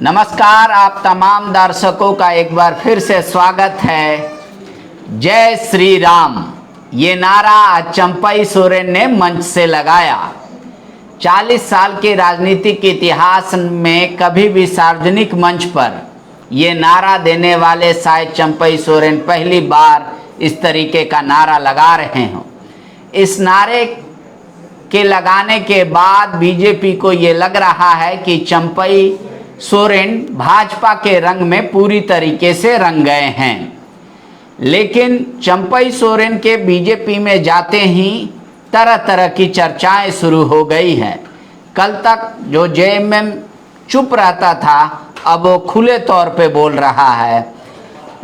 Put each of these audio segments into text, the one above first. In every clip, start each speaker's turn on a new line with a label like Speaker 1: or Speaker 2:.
Speaker 1: नमस्कार, आप तमाम दर्शकों का एक बार फिर से स्वागत है। जय श्री राम ये नारा आज चंपई सोरेन ने मंच से लगाया। 40 साल के राजनीतिक इतिहास में कभी भी सार्वजनिक मंच पर ये नारा देने वाले शायद चंपई सोरेन पहली बार इस तरीके का नारा लगा रहे हों। इस नारे के लगाने के बाद बीजेपी को ये लग रहा है कि चंपई सोरेन भाजपा के रंग में पूरी तरीके से रंग गए हैं। लेकिन चंपई सोरेन के बीजेपी में जाते ही तरह तरह की चर्चाएं शुरू हो गई हैं। कल तक जो जेएमएम चुप रहता था, अब वो खुले तौर पे बोल रहा है।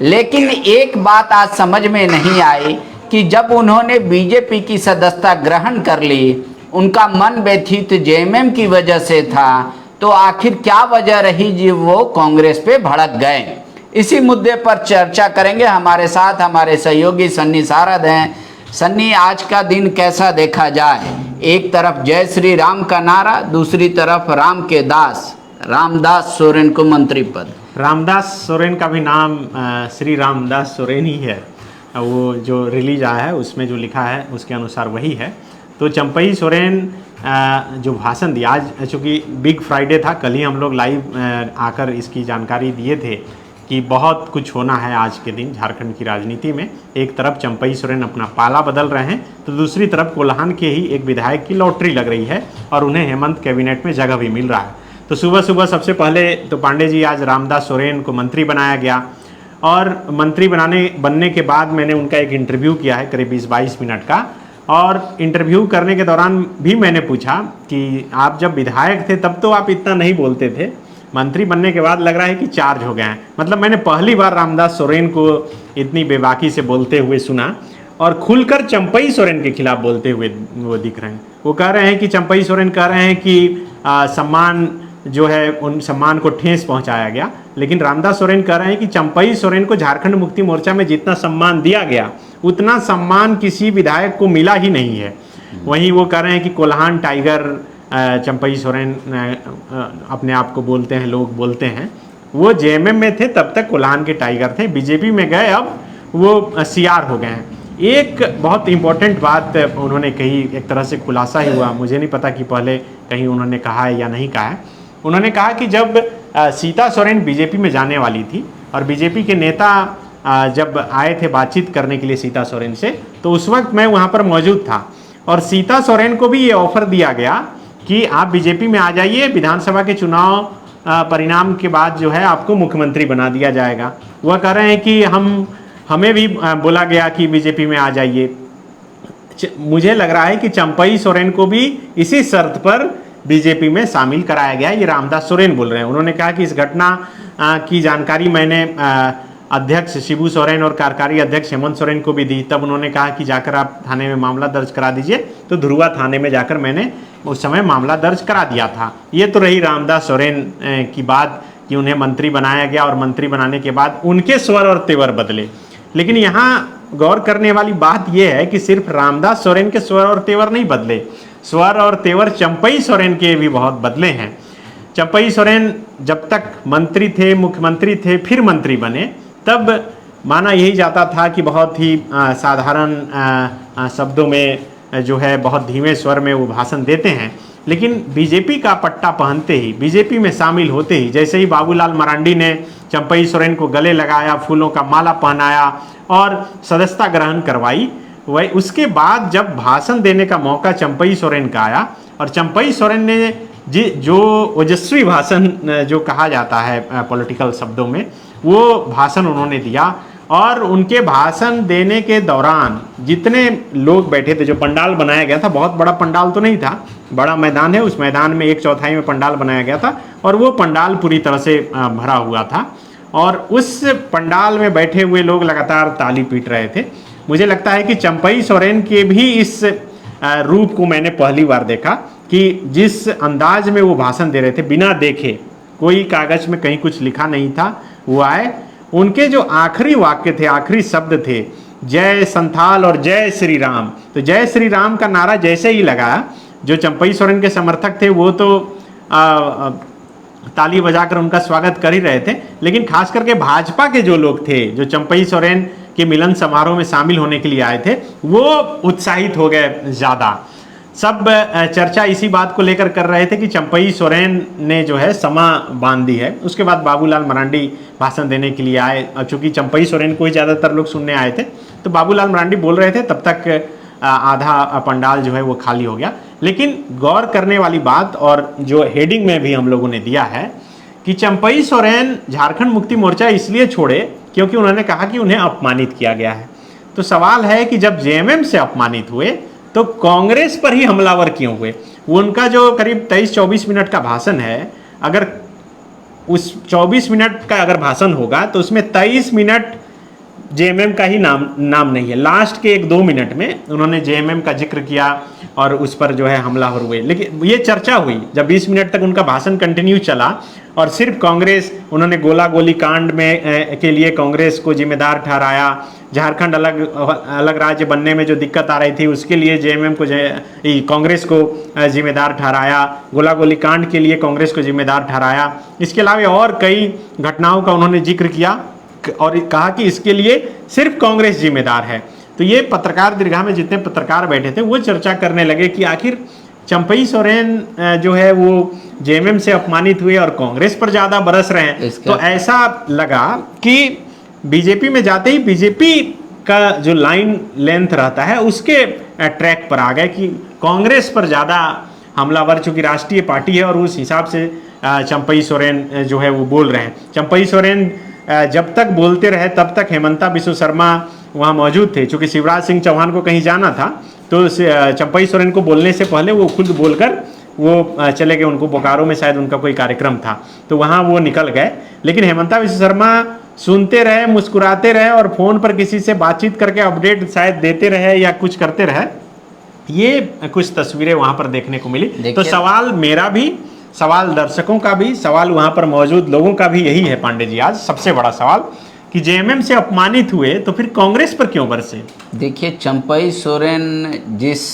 Speaker 1: लेकिन एक बात आज समझ में नहीं आई कि जब उन्होंने बीजेपी की सदस्यता ग्रहण कर ली, उनका मन व्यथित जेएमएम की वजह से था, तो आखिर क्या वजह रही जी वो कांग्रेस पे भड़क गए। इसी मुद्दे पर चर्चा करेंगे। हमारे साथ हमारे सहयोगी सन्नी सारद हैं। सन्नी, आज का दिन कैसा देखा जाए? एक तरफ जय श्री राम का नारा, दूसरी तरफ राम के दास रामदास सोरेन को मंत्री पद।
Speaker 2: रामदास सोरेन का भी नाम श्री रामदास सोरेन ही है। वो जो रिलीज आया है उसमें जो लिखा है उसके अनुसार वही है। तो चंपई सोरेन जो भाषण दिया, आज चूँकि बिग फ्राइडे था, कल ही हम लोग लाइव आकर इसकी जानकारी दिए थे कि बहुत कुछ होना है आज के दिन झारखंड की राजनीति में। एक तरफ चंपई सोरेन अपना पाला बदल रहे हैं, तो दूसरी तरफ कोल्हान के ही एक विधायक की लॉटरी लग रही है और उन्हें हेमंत कैबिनेट में जगह भी मिल रहा है। तो सुबह सुबह सबसे पहले तो पांडे जी आज रामदास सोरेन को मंत्री बनाया गया और मंत्री बनने के बाद मैंने उनका एक इंटरव्यू किया है करीब 20-22 मिनट का। और इंटरव्यू करने के दौरान भी मैंने पूछा कि आप जब विधायक थे तब तो आप इतना नहीं बोलते थे, मंत्री बनने के बाद लग रहा है कि चार्ज हो गए हैं। मतलब मैंने पहली बार रामदास सोरेन को इतनी बेबाकी से बोलते हुए सुना और खुलकर चंपई सोरेन के खिलाफ बोलते हुए वो दिख रहे हैं। वो कह रहे हैं कि चंपई सोरेन कह रहे हैं कि सम्मान जो है उन सम्मान को ठेस पहुंचाया गया, लेकिन रामदास सोरेन कह रहे हैं कि चंपई सोरेन को झारखंड मुक्ति मोर्चा में जितना सम्मान दिया गया उतना सम्मान किसी विधायक को मिला ही नहीं है। वहीं वो कह रहे हैं कि कोल्हान टाइगर चंपई सोरेन अपने आप को बोलते हैं, लोग बोलते हैं। वो जेएमएम में थे तब तक कोल्हान के टाइगर थे, बीजेपी में गए अब वो सीआर हो गए हैं। एक बहुत इंपॉर्टेंट बात उन्होंने कही, एक तरह से खुलासा ही हुआ, मुझे नहीं पता कि पहले कहीं उन्होंने कहा है या नहीं कहा है। उन्होंने कहा कि जब सीता सोरेन बीजेपी में जाने वाली थी और बीजेपी के नेता जब आए थे बातचीत करने के लिए सीता सोरेन से, तो उस वक्त मैं वहाँ पर मौजूद था और सीता सोरेन को भी ये ऑफर दिया गया कि आप बीजेपी में आ जाइए, विधानसभा के चुनाव परिणाम के बाद जो है आपको मुख्यमंत्री बना दिया जाएगा। वह कह रहे हैं कि हमें भी बोला गया कि बीजेपी में आ जाइए। मुझे लग रहा है कि चंपई सोरेन को भी इसी शर्त पर बीजेपी में शामिल कराया गया। ये रामदास सोरेन बोल रहे हैं। उन्होंने कहा कि इस घटना की जानकारी मैंने अध्यक्ष शिबू सोरेन और कार्यकारी अध्यक्ष हेमंत सोरेन को भी दी। तब उन्होंने कहा कि जाकर आप थाने में मामला दर्ज करा दीजिए। तो धुरुआ थाने में जाकर मैंने उस समय मामला दर्ज करा दिया था। ये तो रही रामदास सोरेन की बात कि उन्हें मंत्री बनाया गया और मंत्री बनाने के बाद उनके स्वर और तेवर बदले। लेकिन यहाँ गौर करने वाली बात यह है कि सिर्फ रामदास सोरेन के स्वर और तेवर नहीं बदले, स्वर और तेवर चंपई सोरेन के भी बहुत बदले हैं। चंपई सोरेन जब तक मंत्री थे, मुख्यमंत्री थे, फिर मंत्री बने, तब माना यही जाता था कि बहुत ही साधारण शब्दों में जो है बहुत धीमे स्वर में वो भाषण देते हैं। लेकिन बीजेपी का पट्टा पहनते ही, बीजेपी में शामिल होते ही, जैसे ही बाबूलाल मरांडी ने चंपई सोरेन को गले लगाया, फूलों का माला पहनाया और सदस्यता ग्रहण करवाई, वही उसके बाद जब भाषण देने का मौका चंपई सोरेन का आया और चंपई सोरेन ने जो ओजस्वी भाषण जो कहा जाता है पॉलिटिकल शब्दों में, वो भाषण उन्होंने दिया। और उनके भाषण देने के दौरान जितने लोग बैठे थे, जो पंडाल बनाया गया था, बहुत बड़ा पंडाल तो नहीं था, बड़ा मैदान है, उस मैदान में 1/4 में पंडाल बनाया गया था और वो पंडाल पूरी तरह से भरा हुआ था और उस पंडाल में बैठे हुए लोग लगातार ताली पीट रहे थे। मुझे लगता है कि चंपई सोरेन के भी इस रूप को मैंने पहली बार देखा कि जिस अंदाज में वो भाषण दे रहे थे, बिना देखे, कोई कागज में कहीं कुछ लिखा नहीं था, वो आए, उनके जो आखिरी वाक्य थे, आखिरी शब्द थे, जय संथाल और जय श्री राम। तो जय श्री राम का नारा जैसे ही लगाया, जो चंपई सोरेन के समर्थक थे वो तो ताली बजाकर उनका स्वागत कर ही रहे थे। लेकिन खास करके भाजपा के जो लोग थे, जो चंपई सोरेन के मिलन समारोह में शामिल होने के लिए आए थे, वो उत्साहित हो गए ज़्यादा। सब चर्चा इसी बात को लेकर कर रहे थे कि चंपई सोरेन ने जो है समा बांध दी है। उसके बाद बाबूलाल मरांडी भाषण देने के लिए आए, और चूंकि चंपई सोरेन को ही ज़्यादातर लोग सुनने आए थे, तो बाबूलाल मरांडी बोल रहे थे, तब तक आधा पंडाल जो है वो खाली हो गया। लेकिन गौर करने वाली बात, और जो हेडिंग में भी हम लोगों ने दिया है, कि चंपई सोरेन झारखंड मुक्ति मोर्चा इसलिए छोड़े क्योंकि उन्होंने कहा कि उन्हें अपमानित किया गया है। तो सवाल है कि जब जेएमएम से अपमानित हुए तो कांग्रेस पर ही हमलावर क्यों हुए? वो उनका जो करीब 23-24 मिनट का भाषण है, अगर उस 24 मिनट का अगर भाषण होगा तो उसमें 23 मिनट जेएमएम का ही नाम नहीं है। लास्ट के 1-2 मिनट में उन्होंने जेएमएम का जिक्र किया और उस पर जो है हमलावर हुए। लेकिन ये चर्चा हुई जब 20 मिनट तक उनका भाषण कंटिन्यू चला, और सिर्फ कांग्रेस, उन्होंने गोला गोली कांड में के लिए कांग्रेस को जिम्मेदार ठहराया। झारखंड अलग राज्य बनने में जो दिक्कत आ रही थी उसके लिए जेएमएम को कांग्रेस को जिम्मेदार ठहराया। गोला गोली कांड के लिए कांग्रेस को जिम्मेदार ठहराया। इसके अलावा और कई घटनाओं का उन्होंने जिक्र किया और कहा कि इसके लिए सिर्फ कांग्रेस जिम्मेदार है। तो ये पत्रकार दीर्घा में जितने पत्रकार बैठे थे वो चर्चा करने लगे कि आखिर चंपई सोरेन जो है वो जेएमएम से अपमानित हुए और कांग्रेस पर ज्यादा बरस रहे हैं। तो ऐसा लगा कि बीजेपी में जाते ही बीजेपी का जो लाइन लेंथ रहता है उसके ट्रैक पर आ गए कि कांग्रेस पर ज्यादा हमलावर, चूंकि राष्ट्रीय पार्टी है, और उस हिसाब से चंपई सोरेन जो है वो बोल रहे हैं। चंपई सोरेन जब तक बोलते रहे तब तक हेमंता बिस्व शर्मा वहाँ मौजूद थे। चूंकि शिवराज सिंह चौहान को कहीं जाना था तो चंपई सोरेन को बोलने से पहले वो खुद बोलकर वो चले गए। उनको बोकारो में शायद उनका कोई कार्यक्रम था, तो वहाँ वो निकल गए। लेकिन हेमंता बिस्व शर्मा सुनते रहे, मुस्कुराते रहे और फ़ोन पर किसी से बातचीत करके अपडेट शायद देते रहे या कुछ करते रहे। ये कुछ तस्वीरें वहाँ पर देखने को मिली। तो सवाल मेरा भी, सवाल दर्शकों का भी, सवाल वहाँ पर मौजूद लोगों का भी यही है पांडे जी, आज सबसे बड़ा सवाल कि जेएमएम से अपमानित हुए तो फिर कांग्रेस पर क्यों बरसे?
Speaker 1: देखिए, चंपई सोरेन जिस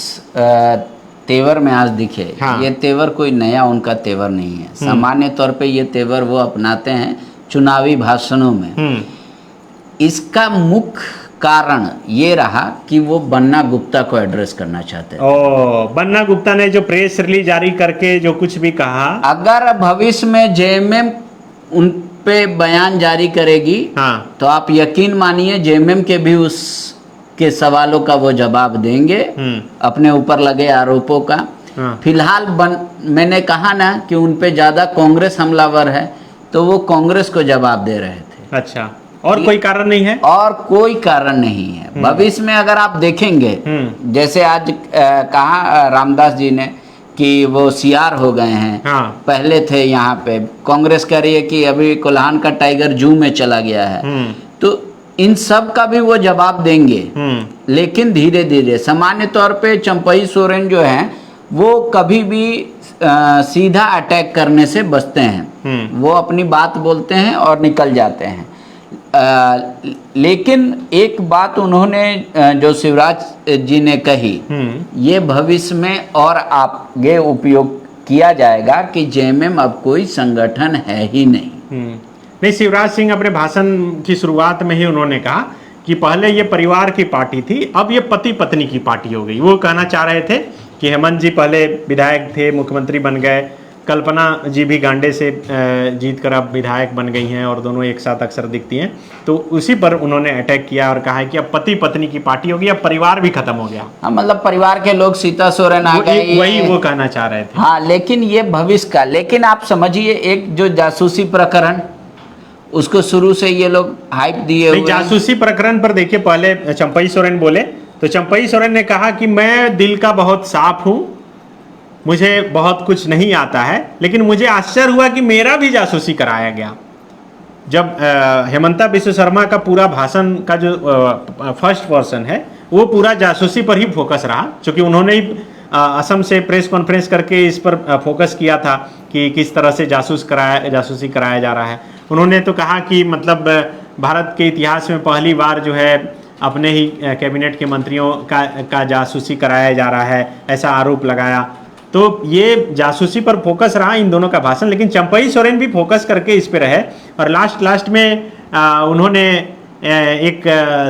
Speaker 1: तेवर में आज दिखे,
Speaker 2: हाँ।
Speaker 1: ये तेवर कोई नया उनका तेवर नहीं है। सामान्य तौर पे ये तेवर वो अपनाते हैं चुनावी भाषणों में। इसका मुख्य कारण ये रहा कि वो बन्ना गुप्ता को एड्रेस करना चाहते थे।
Speaker 2: बन्ना गुप्ता ने जो प्रेस रिलीज जारी करके जो कुछ भी कहा,
Speaker 1: अगर भविष्य में जेएमएम उन पे बयान जारी करेगी,
Speaker 2: हाँ,
Speaker 1: तो आप यकीन मानिए जेएमएम के भी उस के सवालों का वो जवाब देंगे, अपने ऊपर लगे आरोपों का।
Speaker 2: हाँ।
Speaker 1: फिलहाल मैंने कहा ना कि उन पे ज्यादा कांग्रेस हमलावर है, तो वो कांग्रेस को जवाब दे रहे थे।
Speaker 2: अच्छा, और कोई कारण नहीं है?
Speaker 1: और कोई कारण नहीं है। भविष्य में अगर आप देखेंगे, जैसे आज कहा रामदास जी ने कि वो सीआर हो गए हैं।
Speaker 2: हाँ।
Speaker 1: पहले थे यहाँ पे, कांग्रेस कह रही है कि अभी कोल्हान का टाइगर जू में चला गया है। तो इन सब का भी वो जवाब देंगे, लेकिन धीरे धीरे। सामान्य तौर पे चंपई सोरेन जो है वो कभी भी सीधा अटैक करने से बचते हैं। वो अपनी बात बोलते हैं और निकल जाते हैं। लेकिन एक बात उन्होंने जो शिवराज जी ने कही, ये भविष्य में और आगे उपयोग किया जाएगा कि जेएमएम अब कोई संगठन है ही नहीं।
Speaker 2: नहीं, शिवराज सिंह अपने भाषण की शुरुआत में ही उन्होंने कहा कि पहले ये परिवार की पार्टी थी, अब ये पति पत्नी की पार्टी हो गई। वो कहना चाह रहे थे कि हेमंत जी पहले विधायक थे, मुख्यमंत्री बन गए, कल्पना जी भी गांडे से जीत कर अब विधायक बन गई हैं और दोनों एक साथ अक्सर दिखती हैं। तो उसी पर उन्होंने अटैक किया और कहा है कि अब पति पत्नी की पार्टी होगी, अब परिवार भी खत्म हो गया।
Speaker 1: हाँ, मतलब परिवार के लोग सीता सोरेन आ गए,
Speaker 2: वही वो कहना चाह रहे थे।
Speaker 1: हाँ, लेकिन ये भविष्य का। लेकिन आप समझिए, एक जो जासूसी प्रकरण, उसको शुरू से ये लोग हाइप दिए हुए।
Speaker 2: जासूसी प्रकरण पर देखिए, पहले चंपई सोरेन बोले तो चंपई सोरेन ने कहा कि मैं दिल का बहुत साफ हूं, मुझे बहुत कुछ नहीं आता है, लेकिन मुझे आश्चर्य हुआ कि मेरा भी जासूसी कराया गया। जब हेमंता बिस्व शर्मा का पूरा भाषण का जो फर्स्ट वर्सन है वो पूरा जासूसी पर ही फोकस रहा, क्योंकि उन्होंने ही असम से प्रेस कॉन्फ्रेंस करके इस पर फोकस किया था कि किस तरह से जासूसी कराया जा रहा है। उन्होंने तो कहा कि मतलब भारत के इतिहास में पहली बार जो है अपने ही कैबिनेट के मंत्रियों का जासूसी कराया जा रहा है, ऐसा आरोप लगाया। तो ये जासूसी पर फोकस रहा इन दोनों का भाषण, लेकिन चंपई सोरेन भी फोकस करके इस पे रहे और लास्ट में उन्होंने एक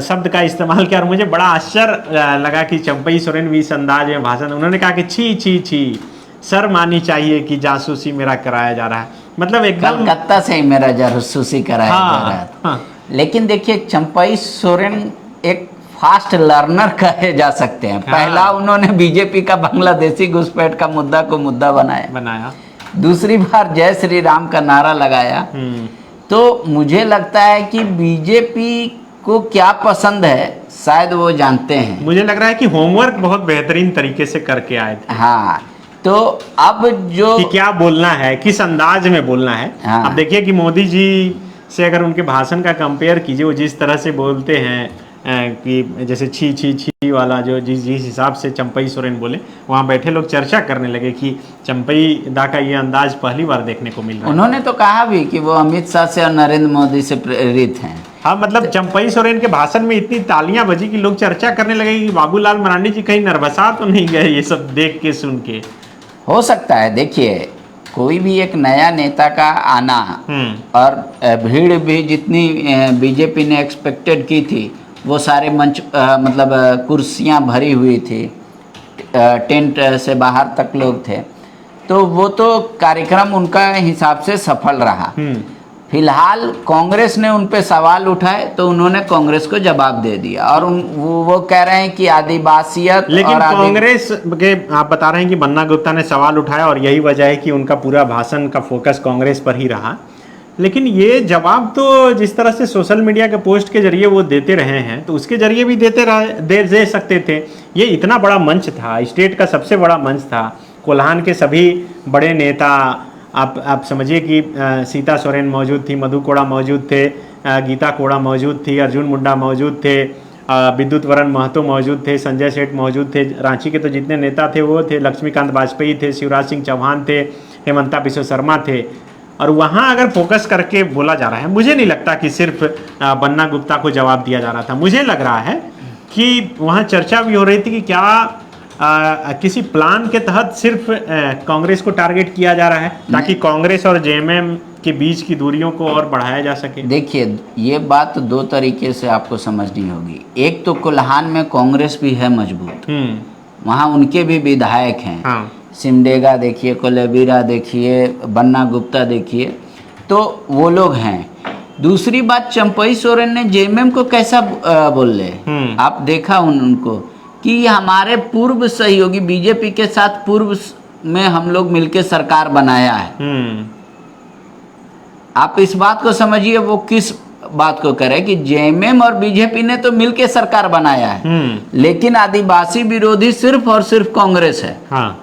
Speaker 2: शब्द का इस्तेमाल किया और मुझे बड़ा आश्चर्य लगा कि चंपई सोरेन भी इस अंदाज में भाषण, उन्होंने कहा कि छी छी छी, शर्म आनी चाहिए कि जासूसी मेरा कराया जा रहा है। मतलब एकदम
Speaker 1: कलकत्ता से ही मेरा जासूसी कराया जा रहा है।
Speaker 2: हाँ,
Speaker 1: लेकिन देखिए चंपई सोरेन एक फास्ट लर्नर कहे जा सकते हैं। पहला उन्होंने बीजेपी का बांग्लादेशी घुसपैठ का मुद्दा को मुद्दा बनाया, दूसरी बार जय श्री राम का नारा लगाया। तो मुझे लगता है कि बीजेपी को क्या पसंद है शायद वो जानते हैं।
Speaker 2: मुझे लग रहा है कि होमवर्क बहुत बेहतरीन तरीके से करके आए थे।
Speaker 1: हाँ, तो अब जो
Speaker 2: कि क्या बोलना है, किस अंदाज में बोलना है।
Speaker 1: हाँ।
Speaker 2: अब देखिए कि मोदी जी से अगर उनके भाषण का कंपेयर कीजिए, वो जिस तरह से बोलते हैं कि जैसे छी छी छी वाला जो जिस हिसाब से चंपई सोरेन बोले, वहाँ बैठे लोग चर्चा करने लगे कि चंपई दा का ये अंदाज पहली बार देखने को मिल रहा है।
Speaker 1: उन्होंने तो कहा भी कि वो अमित शाह से और नरेंद्र मोदी से प्रेरित हैं।
Speaker 2: हाँ, मतलब चंपई सोरेन के भाषण में इतनी तालियां बजी कि लोग चर्चा करने लगे कि बाबूलाल मरांडी जी कहीं नर्वसा तो नहीं गए ये सब देख के सुन के।
Speaker 1: हो सकता है, देखिए कोई भी एक नया नेता का आना और भीड़ भी जितनी बीजेपी ने एक्सपेक्टेड की थी, वो सारे मंच मतलब कुर्सियां भरी हुई थी, टेंट से बाहर तक लोग थे, तो वो तो कार्यक्रम उनका हिसाब से सफल रहा। फिलहाल कांग्रेस ने उन पे सवाल उठाए तो उन्होंने कांग्रेस को जवाब दे दिया और वो कह रहे हैं कि आदिवासियत,
Speaker 2: लेकिन कांग्रेस के आप बता रहे हैं कि बन्ना गुप्ता ने सवाल उठाया और यही वजह है कि उनका पूरा भाषण का फोकस कांग्रेस पर ही रहा। लेकिन ये जवाब तो जिस तरह से सोशल मीडिया के पोस्ट के जरिए वो देते रहे हैं, तो उसके जरिए भी दे सकते थे। ये इतना बड़ा मंच था, स्टेट का सबसे बड़ा मंच था, कोल्हान के सभी बड़े नेता, आप समझिए कि सीता सोरेन मौजूद थी, मधु कोड़ा मौजूद थे, गीता कोड़ा मौजूद थी, अर्जुन मुंडा मौजूद थे, विद्युत वरण महतो मौजूद थे, संजय सेठ मौजूद थे, रांची के तो जितने नेता थे वो थे, लक्ष्मीकांत वाजपेयी थे, शिवराज सिंह चौहान थे, हेमंता बिश्व शर्मा थे। और वहाँ अगर फोकस करके बोला जा रहा है, मुझे नहीं लगता कि सिर्फ बन्ना गुप्ता को जवाब दिया जा रहा था। मुझे लग रहा है कि वहाँ चर्चा भी हो रही थी कि क्या किसी प्लान के तहत सिर्फ कांग्रेस को टारगेट किया जा रहा है ताकि कांग्रेस और जेएमएम के बीच की दूरियों को और बढ़ाया जा सके।
Speaker 1: देखिए ये बात दो तरीके से आपको समझनी होगी। एक तो कोल्हान में कांग्रेस भी है मजबूत, वहाँ उनके भी विधायक हैं। हाँ। सिमडेगा देखिए, कोलेबिरा देखिए, बन्ना गुप्ता देखिए, तो वो लोग हैं। दूसरी बात, चंपई सोरेन ने जेएमएम को कैसा बोल ले, आप देखा उनको कि हमारे पूर्व सहयोगी बीजेपी के साथ पूर्व में हम लोग मिलकर सरकार बनाया है। आप इस बात को समझिए वो किस बात को करे कि जेएमएम और बीजेपी ने तो मिलकर सरकार बनाया है, लेकिन आदिवासी विरोधी सिर्फ और सिर्फ कांग्रेस है। हाँ।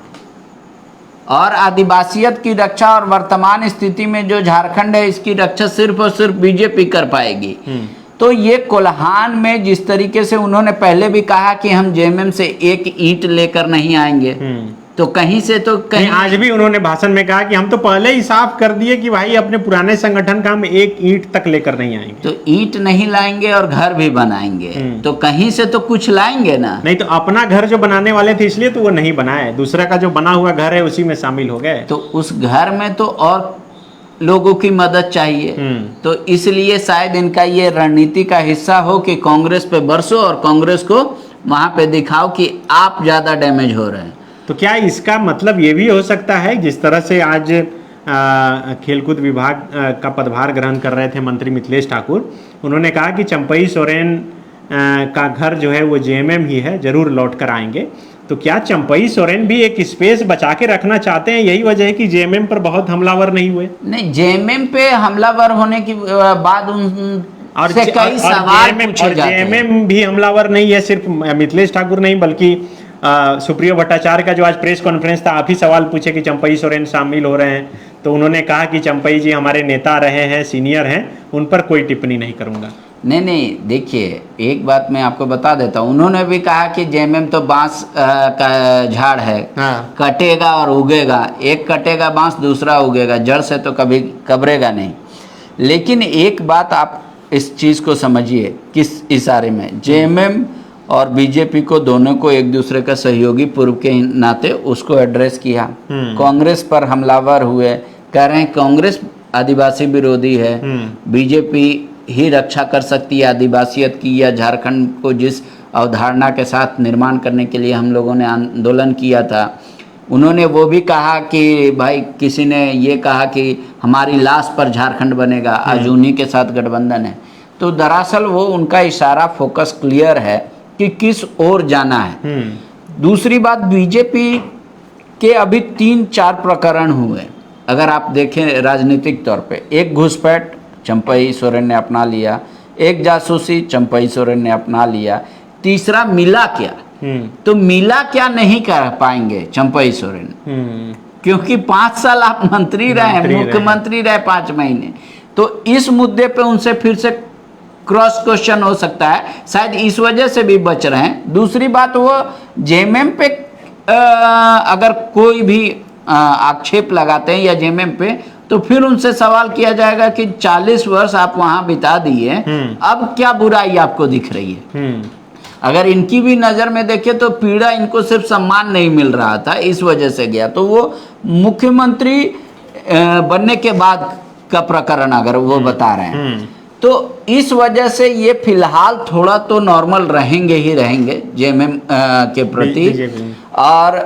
Speaker 1: और आदिवासियत की रक्षा और वर्तमान स्थिति में जो झारखंड है इसकी रक्षा सिर्फ और सिर्फ बीजेपी कर पाएगी। तो ये कोल्हान में जिस तरीके से उन्होंने पहले भी कहा कि हम जेएमएम से एक ईंट लेकर नहीं आएंगे, तो कहीं से तो कहीं
Speaker 2: आज भी उन्होंने भाषण में कहा कि हम तो पहले ही साफ कर दिए कि भाई अपने पुराने संगठन का हम एक ईंट तक लेकर नहीं आएंगे।
Speaker 1: तो ईंट नहीं लाएंगे और घर भी बनाएंगे, तो कहीं से तो कुछ लाएंगे ना।
Speaker 2: नहीं तो अपना घर जो बनाने वाले थे इसलिए तो वो नहीं बनाए, दूसरा का जो बना हुआ घर है उसी में शामिल हो गए।
Speaker 1: तो उस घर में तो और लोगों की मदद चाहिए, तो इसलिए शायद इनका ये रणनीति का हिस्सा हो कि कांग्रेस पे बरसो और कांग्रेस को वहां पे दिखाओ कि आप ज्यादा डैमेज हो रहे हैं।
Speaker 2: तो क्या इसका मतलब ये भी हो सकता है जिस तरह से आज खेलकूद विभाग का पदभार ग्रहण कर रहे थे मंत्री मिथिलेश ठाकुर, उन्होंने कहा कि चंपई सोरेन का घर जो है वो जेएमएम ही है, जरूर लौट कर आएंगे। तो क्या चंपई सोरेन भी एक स्पेस बचा के रखना चाहते हैं? यही वजह है कि जेएमएम पर बहुत हमलावर नहीं हुए।
Speaker 1: नहीं, जेएमएम पे हमलावर होने की बाद उनसे कई सवाल पूछे जाते हैं।
Speaker 2: जेएमएम भी हमलावर नहीं है, सिर्फ मिथिलेश ठाकुर नहीं बल्कि सुप्रियो भट्टाचार्य का जो आज प्रेस कॉन्फ्रेंस था, आप ही सवाल पूछे कि चंपई सोरेन शामिल हो रहे हैं, तो उन्होंने कहा कि चंपई जी हमारे नेता रहे हैं, सीनियर हैं, उन पर कोई टिप्पणी नहीं करूंगा।
Speaker 1: नहीं, देखिए एक बात मैं आपको बता देता हूँ, उन्होंने भी कहा कि जेएमएम तो बांस का झाड़ है। हाँ। कटेगा और उगेगा, एक कटेगा बांस दूसरा उगेगा, जड़ से तो कभी कबरेगा नहीं। लेकिन एक बात आप इस चीज़ को समझिए किस इशारे में, जेएमएम और बीजेपी को, दोनों को एक दूसरे का सहयोगी पूर्व के नाते उसको एड्रेस किया। कांग्रेस पर हमलावर हुए, कह रहे हैं कांग्रेस आदिवासी विरोधी है, बीजेपी ही रक्षा कर सकती है आदिवासियत की, या झारखंड को जिस अवधारणा के साथ निर्माण करने के लिए हम लोगों ने आंदोलन किया था। उन्होंने वो भी कहा कि भाई किसी ने ये कहा कि हमारी लाश पर झारखंड बनेगा, आज उन्हीं के साथ गठबंधन है। तो दरअसल वो उनका इशारा, फोकस क्लियर है कि किस ओर जाना है। दूसरी बात, बीजेपी के अभी 3-4 प्रकरण हुए अगर आप देखें राजनीतिक तौर पे। एक घुसपैठ चंपई सोरेन ने अपना लिया, एक जासूसी चंपई सोरेन ने अपना लिया, तीसरा मिला क्या। तो मिला क्या नहीं कर पाएंगे चंपई सोरेन, क्योंकि 5 साल आप मंत्री रहे, मुख्यमंत्री रहे 5 महीने। तो इस मुद्दे पे उनसे फिर से क्रॉस क्वेश्चन हो सकता है, शायद इस वजह से भी बच रहे हैं। दूसरी बात, वो जेएमएम पे अगर कोई भी आक्षेप लगाते हैं या जेएमएम पे, तो फिर उनसे सवाल किया जाएगा कि 40 वर्ष आप वहां बिता दिए, अब क्या बुराई आपको दिख रही है। अगर इनकी भी नज़र में देखें तो पीड़ा इनको सिर्फ सम्मान नहीं मिल रहा था, इस वजह से गया। तो वो मुख्यमंत्री बनने के बाद का प्रकरण अगर वो बता रहे हैं, तो इस वजह से ये फिलहाल थोड़ा तो नॉर्मल रहेंगे ही रहेंगे जेएमएम के प्रति, और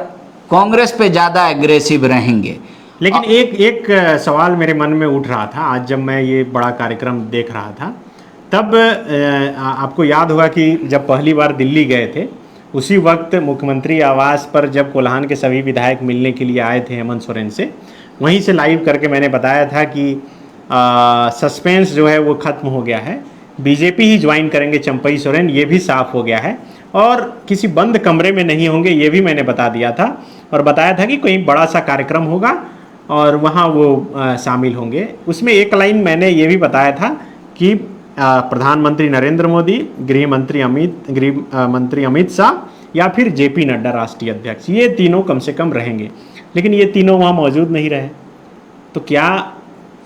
Speaker 1: कांग्रेस पे ज़्यादा एग्रेसिव रहेंगे।
Speaker 2: लेकिन एक सवाल मेरे मन में उठ रहा था आज जब मैं ये बड़ा कार्यक्रम देख रहा था, तब आपको याद होगा कि जब पहली बार दिल्ली गए थे, उसी वक्त मुख्यमंत्री आवास पर जब कोल्हान के सभी विधायक मिलने के लिए आए थे हेमंत सोरेन से, वहीं से लाइव करके मैंने बताया था कि सस्पेंस जो है वो ख़त्म हो गया है, बीजेपी ही ज्वाइन करेंगे चंपई सोरेन, ये भी साफ हो गया है, और किसी बंद कमरे में नहीं होंगे, ये भी मैंने बता दिया था। और बताया था कि कोई बड़ा सा कार्यक्रम होगा और वहाँ वो शामिल होंगे। उसमें एक लाइन मैंने ये भी बताया था कि प्रधानमंत्री नरेंद्र मोदी, गृह मंत्री अमित शाह या फिर जेपी नड्डा राष्ट्रीय अध्यक्ष, ये तीनों कम से कम रहेंगे। लेकिन ये तीनों वहाँ मौजूद नहीं रहे, तो क्या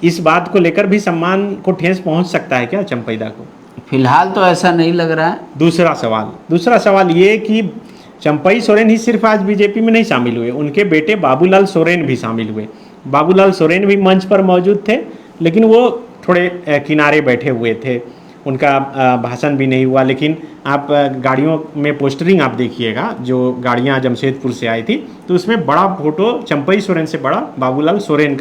Speaker 2: इस बात को लेकर भी सम्मान को ठेस पहुँच सकता है क्या चंपईदा को?
Speaker 1: फिलहाल तो ऐसा नहीं लग रहा है।
Speaker 2: दूसरा सवाल ये कि चंपई सोरेन ही सिर्फ आज बीजेपी में नहीं शामिल हुए, उनके बेटे बाबूलाल सोरेन भी शामिल हुए। बाबूलाल सोरेन भी मंच पर मौजूद थे, लेकिन वो थोड़े किनारे बैठे हुए थे, उनका भाषण भी नहीं हुआ। लेकिन आप गाड़ियों में पोस्टरिंग आप देखिएगा, जो गाड़ियां जमशेदपुर से आई थी, तो उसमें बड़ा फोटो चंपई सोरेन से बड़ा बाबूलाल सोरेन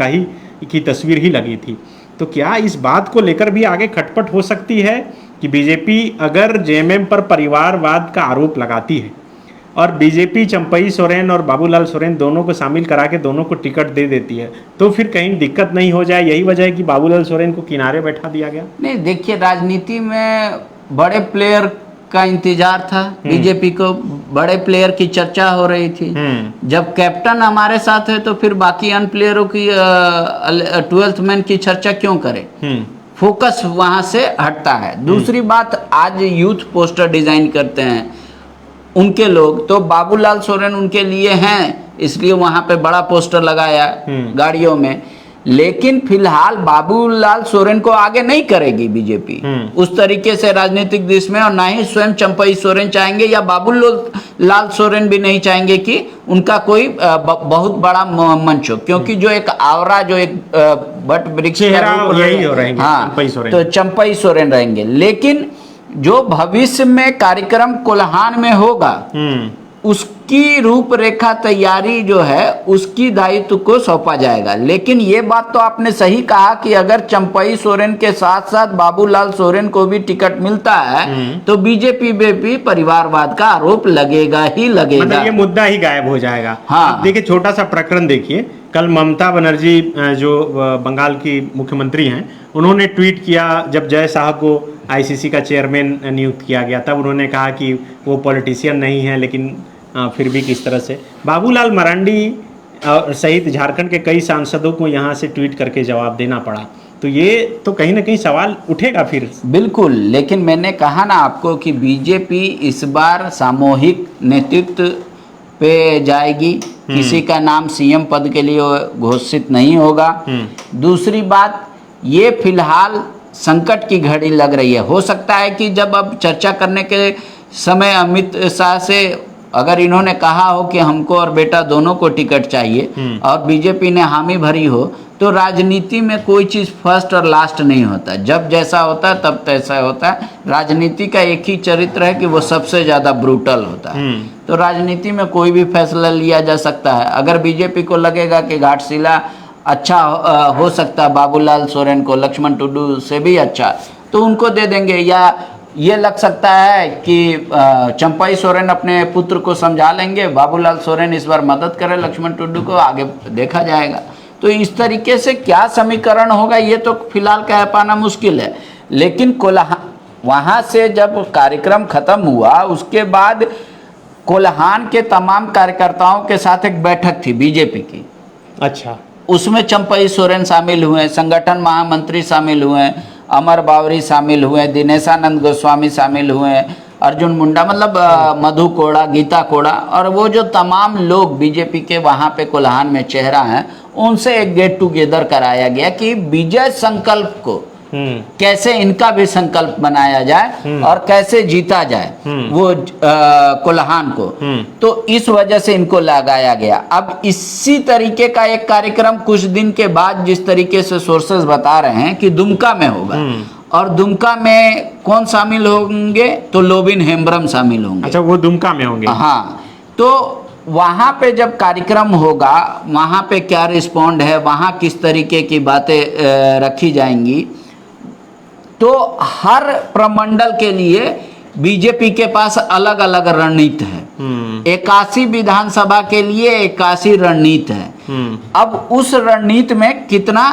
Speaker 2: की तस्वीर ही लगी थी। तो क्या इस बात को लेकर भी आगे खटपट हो सकती है कि बीजेपी अगर जेएमएम पर परिवारवाद का आरोप लगाती है और बीजेपी चंपई सोरेन और बाबूलाल सोरेन दोनों को शामिल करा के दोनों को टिकट दे देती है, तो फिर कहीं दिक्कत नहीं हो जाए? यही वजह है कि बाबूलाल सोरेन को किनारे बैठा दिया गया।
Speaker 1: नहीं, देखिए, राजनीति में बड़े प्लेयर का इंतजार था, बीजेपी को बड़े प्लेयर की चर्चा हो रही थी। जब कैप्टन हमारे साथ है तो फिर बाकी अन्य प्लेयरों की 12th मैन की चर्चा क्यों करें? फोकस वहां से हटता है। दूसरी बात, आज यूथ पोस्टर डिजाइन करते हैं उनके लोग, तो बाबूलाल सोरेन उनके लिए हैं, इसलिए वहां पे बड़ा पोस्टर लगाया गाड़ियों में। लेकिन फिलहाल बाबूलाल सोरेन को आगे नहीं करेगी बीजेपी उस तरीके से राजनीतिक दृष्टि में, और ना ही स्वयं चंपई सोरेन चाहेंगे या बाबूलाल सोरेन भी नहीं चाहेंगे कि उनका कोई बहुत बड़ा मंच हो, क्योंकि जो एक आवरा, जो एक बट वृक्ष तो चंपई सोरेन रहेंगे। लेकिन जो भविष्य में कार्यक्रम कोल्हान में होगा, उसकी रूपरेखा तैयारी जो है उसकी दायित्व को सौंपा जाएगा। लेकिन ये बात तो आपने सही कहा कि अगर चंपई सोरेन के साथ साथ बाबूलाल सोरेन को भी टिकट मिलता है तो बीजेपी में भी परिवारवाद का आरोप लगेगा ही लगेगा,
Speaker 2: मतलब ये मुद्दा ही गायब हो जाएगा।
Speaker 1: हाँ,
Speaker 2: देखिए, छोटा सा प्रकरण देखिए, कल ममता बनर्जी जो बंगाल की मुख्यमंत्री हैं, उन्होंने ट्वीट किया जब जय शाह को आईसीसी का चेयरमैन नियुक्त किया गया, तब उन्होंने कहा कि वो पॉलिटिशियन नहीं है, लेकिन फिर भी किस तरह से बाबूलाल मरांडी सहित झारखंड के कई सांसदों को यहाँ से ट्वीट करके जवाब देना पड़ा। तो ये तो कहीं ना कहीं सवाल उठेगा फिर।
Speaker 1: बिल्कुल, लेकिन मैंने कहा ना आपको कि बीजेपी इस बार सामूहिक नेतृत्व पे जाएगी, किसी का नाम सीएम पद के लिए घोषित नहीं होगा। दूसरी बात, ये फिलहाल संकट की घड़ी लग रही है। हो सकता है कि जब अब चर्चा करने के समय अमित शाह से अगर इन्होंने कहा हो कि हमको और बेटा दोनों को टिकट चाहिए और बीजेपी ने हामी भरी हो, तो राजनीति में कोई चीज़ फर्स्ट और लास्ट नहीं होता। जब जैसा होता है तब तैसा होता है। राजनीति का एक ही चरित्र है कि वो सबसे ज़्यादा ब्रूटल होता है। तो राजनीति में कोई भी फैसला लिया जा सकता है। अगर बीजेपी को लगेगा कि घाटशिला अच्छा हो सकता है बाबूलाल सोरेन को, लक्ष्मण टुडू से भी अच्छा, तो उनको दे देंगे। या ये लग सकता है कि चंपाई सोरेन अपने पुत्र को समझा लेंगे, बाबूलाल सोरेन इस बार मदद करे लक्ष्मण टुडू को, आगे देखा जाएगा। तो इस तरीके से क्या समीकरण होगा ये तो फिलहाल कह पाना मुश्किल है। लेकिन वहाँ से जब कार्यक्रम खत्म हुआ उसके बाद कोल्हान के तमाम कार्यकर्ताओं के साथ एक बैठक थी बीजेपी की।
Speaker 2: अच्छा।
Speaker 1: उसमें चंपाई सोरेन शामिल हुए, संगठन महामंत्री शामिल हुए, अमर बावरी शामिल हुए, दिनेशानंद गोस्वामी शामिल हुए, अर्जुन मुंडा, मतलब मधु कोड़ा, गीता कोड़ा, और वो जो तमाम लोग बीजेपी के वहाँ पे कोल्हान में चेहरा हैं, उनसे एक गेट टुगेदर कराया गया कि विजय संकल्प को कैसे इनका भी संकल्प बनाया जाए और कैसे जीता जाए वो कोल्हान को। तो इस वजह से इनको लगाया गया। अब इसी तरीके का एक कार्यक्रम कुछ दिन के बाद, जिस तरीके से सोर्सेज बता रहे हैं कि दुमका में होगा, और दुमका में कौन शामिल होंगे, तो लोबिन हेम्ब्रम शामिल होंगे।
Speaker 2: अच्छा, वो दुमका में होंगे।
Speaker 1: हाँ, तो वहाँ पे जब कार्यक्रम होगा, वहाँ पे क्या रिस्पॉन्ड है, वहाँ किस तरीके की बातें रखी जाएंगी, तो हर प्रमंडल के लिए बीजेपी के पास अलग अलग रणनीति है। 81 विधानसभा के लिए 81 रणनीति है। अब उस रणनीति में कितना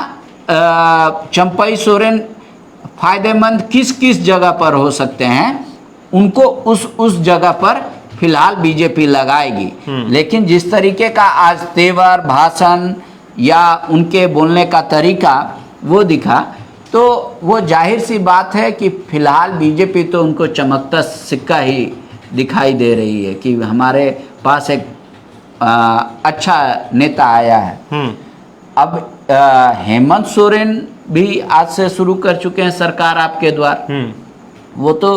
Speaker 1: चंपाई सोरेन फायदेमंद किस किस जगह पर हो सकते हैं, उनको उस जगह पर फिलहाल बीजेपी लगाएगी। लेकिन जिस तरीके का आज तेवर, भाषण या उनके बोलने का तरीका वो दिखा, तो वो जाहिर सी बात है कि फिलहाल बीजेपी तो उनको चमकता सिक्का ही दिखाई दे रही है कि हमारे पास एक अच्छा नेता आया है। अब हेमंत सोरेन भी आज से शुरू कर चुके हैं सरकार आपके द्वार। वो तो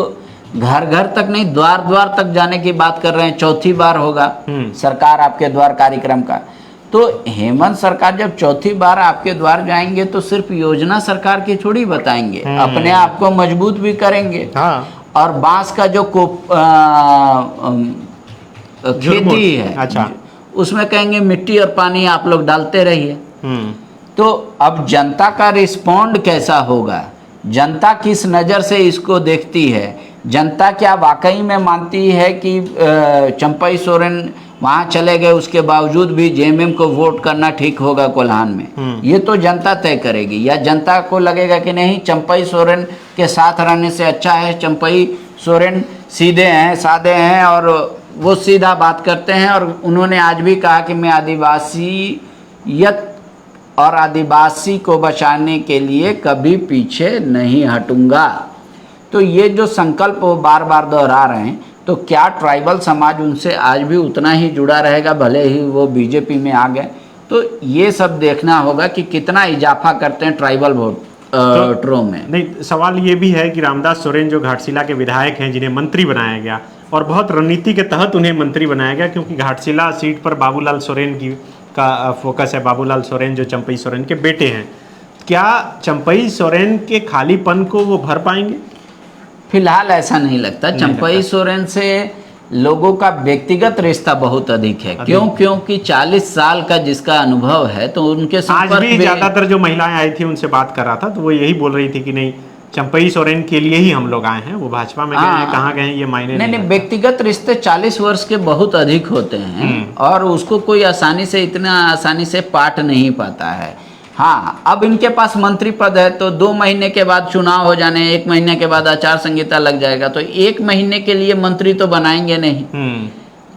Speaker 1: घर घर तक नहीं, द्वार द्वार तक जाने की बात कर रहे हैं। चौथी बार होगा सरकार आपके द्वार कार्यक्रम का। तो हेमंत सरकार जब चौथी बार आपके द्वार जाएंगे तो सिर्फ योजना सरकार की थोड़ी बताएंगे, अपने आप को मजबूत भी करेंगे। और बांस का जो खेती है,
Speaker 2: अच्छा,
Speaker 1: उसमें कहेंगे मिट्टी और पानी आप लोग डालते रहिए। तो अब जनता का रिस्पॉन्ड कैसा होगा, जनता किस नज़र से इसको देखती है, जनता क्या वाकई में मानती है कि चंपाई सोरेन वहाँ चले गए उसके बावजूद भी जेएमएम को वोट करना ठीक होगा कोल्हान में, ये तो जनता तय करेगी। या जनता को लगेगा कि नहीं, चंपाई सोरेन के साथ रहने से अच्छा है, चंपाई सोरेन सीधे हैं, सादे हैं और वो सीधा बात करते हैं, और उन्होंने आज भी कहा कि मैं आदिवासियत और आदिवासी को बचाने के लिए कभी पीछे नहीं हटूंगा। तो ये जो संकल्प वो बार बार दोहरा रहे हैं, तो क्या ट्राइबल समाज उनसे आज भी उतना ही जुड़ा रहेगा भले ही वो बीजेपी में आ गए? तो ये सब देखना होगा कि कितना इजाफा करते हैं ट्राइबल वोटरों में।
Speaker 2: नहीं, सवाल ये भी है कि रामदास सोरेन जो घाटशिला के विधायक हैं, जिन्हें मंत्री बनाया गया और बहुत रणनीति के तहत उन्हें मंत्री बनाया गया, क्योंकि घाटशिला सीट पर बाबूलाल सोरेन का फोकस है। बाबूलाल सोरेन जो चंपाई सोरेन के बेटे हैं, क्या चंपाई सोरेन के खालीपन को वो भर पाएंगे?
Speaker 1: फिलहाल ऐसा नहीं लगता। चंपाई सोरेन से लोगों का व्यक्तिगत रिश्ता बहुत अधिक है। क्यों? क्योंकि 40 साल का जिसका अनुभव है, तो उनके संपर्क
Speaker 2: आज भी ज्यादातर जो महिलाएं आई थी उनसे बात कर रहा था, तो वो यही बोल रही थी कि नहीं, चंपाई सोरेन के लिए ही हम लोग आए हैं, वो भाजपा में गए हैं, कहाँ गए ये मायने नहीं।
Speaker 1: व्यक्तिगत रिश्ते 40 वर्ष के बहुत अधिक होते हैं और उसको कोई आसानी से, इतना आसानी से पाट नहीं पाता है। हाँ, अब इनके पास मंत्री पद है, तो 2 महीने के बाद चुनाव हो जाने, 1 महीने के बाद आचार संहिता लग जाएगा, तो 1 महीने के लिए मंत्री तो बनाएंगे नहीं।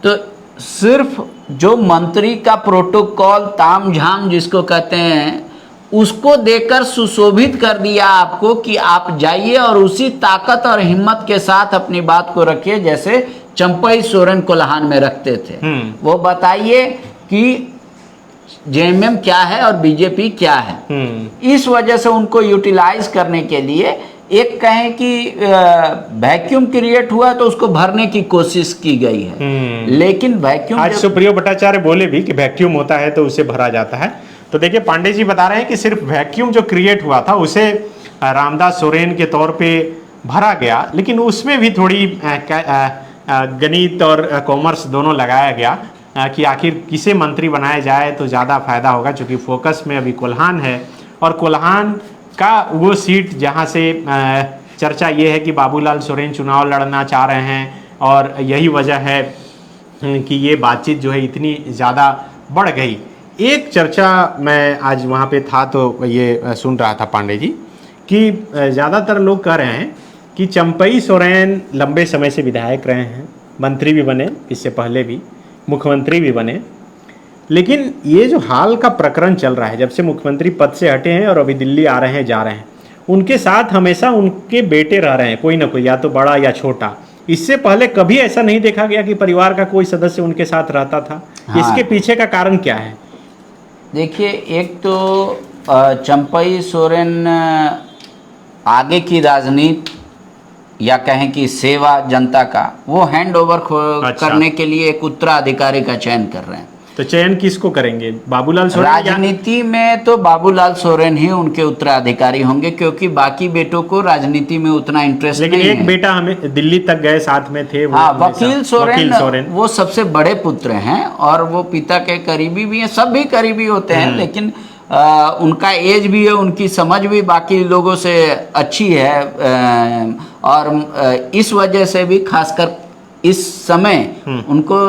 Speaker 1: तो सिर्फ जो मंत्री का प्रोटोकॉल तामझाम जिसको कहते हैं, उसको देकर सुशोभित कर दिया आपको कि आप जाइए और उसी ताकत और हिम्मत के साथ अपनी बात को रखिए जैसे चंपाई सोरेन कोल्हान में रखते थे। वो बताइए कि जेएमएम क्या है और बीजेपी क्या है। इस वजह से उनको यूटिलाइज करने के लिए एक कहें कि वैक्यूम क्रिएट हुआ तो उसको भरने की कोशिश की गई है, लेकिन वैक्यूम
Speaker 2: आज सुप्रियो भट्टाचार्य बोले भी कि वैक्यूम होता है तो उसे भरा जाता है। तो देखिए पांडे जी बता रहे हैं कि सिर्फ वैक्यूम जो क्रिएट हुआ था उसे रामदास सोरेन के तौर पे भरा गया, लेकिन उसमें भी थोड़ी गणित और कॉमर्स दोनों लगाया गया कि आखिर किसे मंत्री बनाया जाए तो ज़्यादा फायदा होगा, क्योंकि फोकस में अभी कोल्हान है और कोल्हान का वो सीट जहाँ से चर्चा ये है कि बाबूलाल सोरेन चुनाव लड़ना चाह रहे हैं और यही वजह है कि ये बातचीत जो है इतनी ज़्यादा बढ़ गई। एक चर्चा मैं आज वहाँ पे था तो ये सुन रहा था पांडे जी कि ज़्यादातर लोग कह रहे हैं कि चंपई सोरेन लंबे समय से विधायक रहे हैं, मंत्री भी बने, इससे पहले भी मुख्यमंत्री भी बने, लेकिन ये जो हाल का प्रकरण चल रहा है जब से मुख्यमंत्री पद से हटे हैं और अभी दिल्ली आ रहे हैं जा रहे हैं, उनके साथ हमेशा उनके बेटे रह रहे हैं, कोई ना कोई, या तो बड़ा या छोटा। इससे पहले कभी ऐसा नहीं देखा गया कि परिवार का कोई सदस्य उनके साथ रहता था। हाँ। इसके पीछे का कारण क्या है?
Speaker 1: देखिए, एक तो चंपई सोरेन आगे की राजनीति या कहें कि सेवा जनता का वो हैंड ओवर करने के लिए एक उत्तराधिकारी का चयन कर रहे हैं।
Speaker 2: तो चयन किसको करेंगे? बाबूलाल सोरेन?
Speaker 1: राजनीति में तो बाबूलाल सोरेन ही उनके उत्तराधिकारी होंगे, क्योंकि बाकी बेटों को राजनीति में उतना इंटरेस्ट नहीं है।
Speaker 2: लेकिन एक बेटा हमें दिल्ली तक गए, साथ में थे वो।
Speaker 1: हाँ, वकील सोरेन वो सबसे बड़े पुत्र हैं और वो पिता के करीबी भी हैं, सब भी करीबी होते हैं, लेकिन उनका एज भी है, उनकी समझ भी बाकी लोगों से अच्छी है और इस वजह से भी खासकर इस समय उनको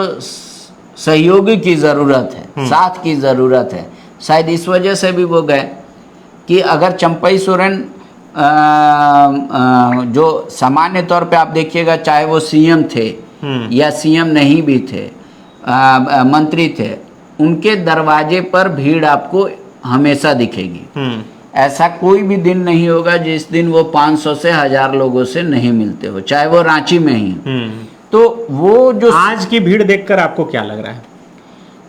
Speaker 1: सहयोगी की ज़रूरत है, साथ की ज़रूरत है। शायद इस वजह से भी वो गए कि अगर चंपई सोरेन जो सामान्य तौर पे आप देखिएगा, चाहे वो सीएम थे या सीएम नहीं भी थे, मंत्री थे, उनके दरवाजे पर भीड़ आपको हमेशा दिखेगी। ऐसा कोई भी दिन नहीं होगा जिस दिन वो 500 से 1000 लोगों से नहीं मिलते हो, चाहे वो रांची में ही। तो वो जो
Speaker 2: आज की भीड़ देखकर आपको क्या लग रहा है?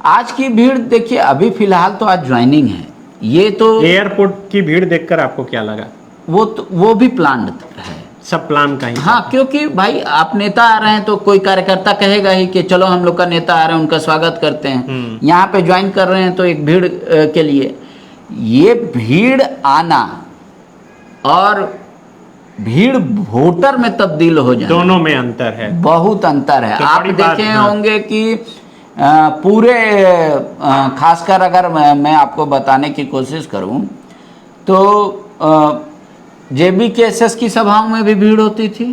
Speaker 1: आज की भीड़ देखिए, अभी फिलहाल तो आज ज्वाइनिंग है, ये तो
Speaker 2: एयरपोर्ट की भीड़ देखकर आपको क्या लगा?
Speaker 1: वो भी प्लान है,
Speaker 2: सब प्लान का ही।
Speaker 1: हाँ, क्योंकि भाई आप नेता आ रहे हैं तो कोई कार्यकर्ता कहेगा ही कि चलो हम लोग का नेता आ रहे हैं, उनका स्वागत करते हैं। यहाँ पे ज्वाइन कर रहे हैं तो एक भीड़ के लिए, ये भीड़ आना और भीड़ वोटर में तब्दील हो जाए,
Speaker 2: दोनों में अंतर है,
Speaker 1: बहुत अंतर है।
Speaker 2: तो
Speaker 1: आप देखे होंगे कि पूरे खासकर अगर मैं आपको बताने की कोशिश करूं तो JBKSS की सभाओं में भी भीड़ होती थी।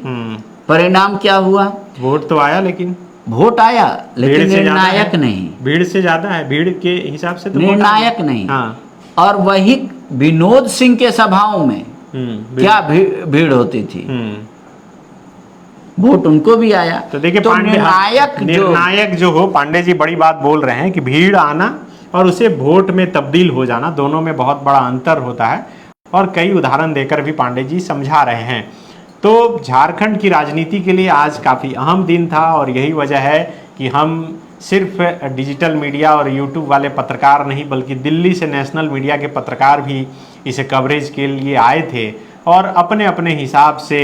Speaker 1: परिणाम क्या हुआ?
Speaker 2: वोट तो आया, लेकिन
Speaker 1: वोट आया लेकिन निर्णायक नहीं।
Speaker 2: भीड़ से ज्यादा है, भीड़ के हिसाब से तो
Speaker 1: निर्णायक नहीं।
Speaker 2: हाँ।
Speaker 1: और वही विनोद सिंह के सभाओं में क्या भीड़ होती थी, वोट उनको भी आया।
Speaker 2: तो देखिए,
Speaker 1: तो निर्णायक
Speaker 2: जो हो, पांडे जी बड़ी बात बोल रहे हैं कि भीड़ आना और उसे वोट में तब्दील हो जाना, दोनों में बहुत बड़ा अंतर होता है और कई उदाहरण देकर भी पांडे जी समझा रहे हैं। तो झारखंड की राजनीति के लिए आज काफ़ी अहम दिन था और यही वजह है कि हम सिर्फ डिजिटल मीडिया और यूट्यूब वाले पत्रकार नहीं, बल्कि दिल्ली से नेशनल मीडिया के पत्रकार भी इसे कवरेज के लिए आए थे और अपने अपने हिसाब से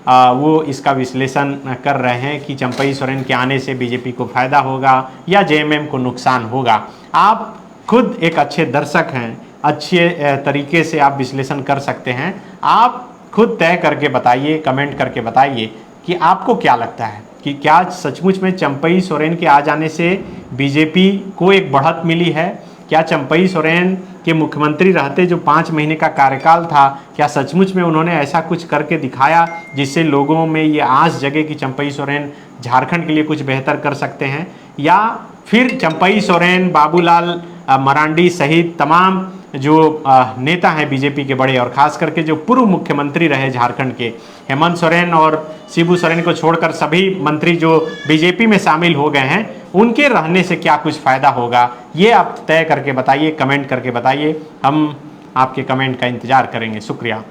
Speaker 2: वो इसका विश्लेषण कर रहे हैं कि चंपई सोरेन के आने से बीजेपी को फ़ायदा होगा या जेएमएम को नुकसान होगा। आप खुद एक अच्छे दर्शक हैं, अच्छे तरीके से आप विश्लेषण कर सकते हैं। आप खुद तय करके बताइए, कमेंट करके बताइए कि आपको क्या लगता है कि क्या सचमुच में चंपई सोरेन के आ जाने से बीजेपी को एक बढ़त मिली है? क्या चंपई सोरेन के मुख्यमंत्री रहते जो 5 महीने का कार्यकाल था, क्या सचमुच में उन्होंने ऐसा कुछ करके दिखाया जिससे लोगों में ये आस जगे कि चंपई सोरेन झारखंड के लिए कुछ बेहतर कर सकते हैं? या फिर चंपई सोरेन, बाबूलाल मरांडी सहित तमाम जो नेता हैं बीजेपी के बड़े और ख़ास करके जो पूर्व मुख्यमंत्री रहे झारखंड के, हेमंत सोरेन और शिबू सोरेन को छोड़कर सभी मंत्री जो बीजेपी में शामिल हो गए हैं, उनके रहने से क्या कुछ फ़ायदा होगा? ये आप तय करके बताइए, कमेंट करके बताइए। हम आपके कमेंट का इंतज़ार करेंगे। शुक्रिया।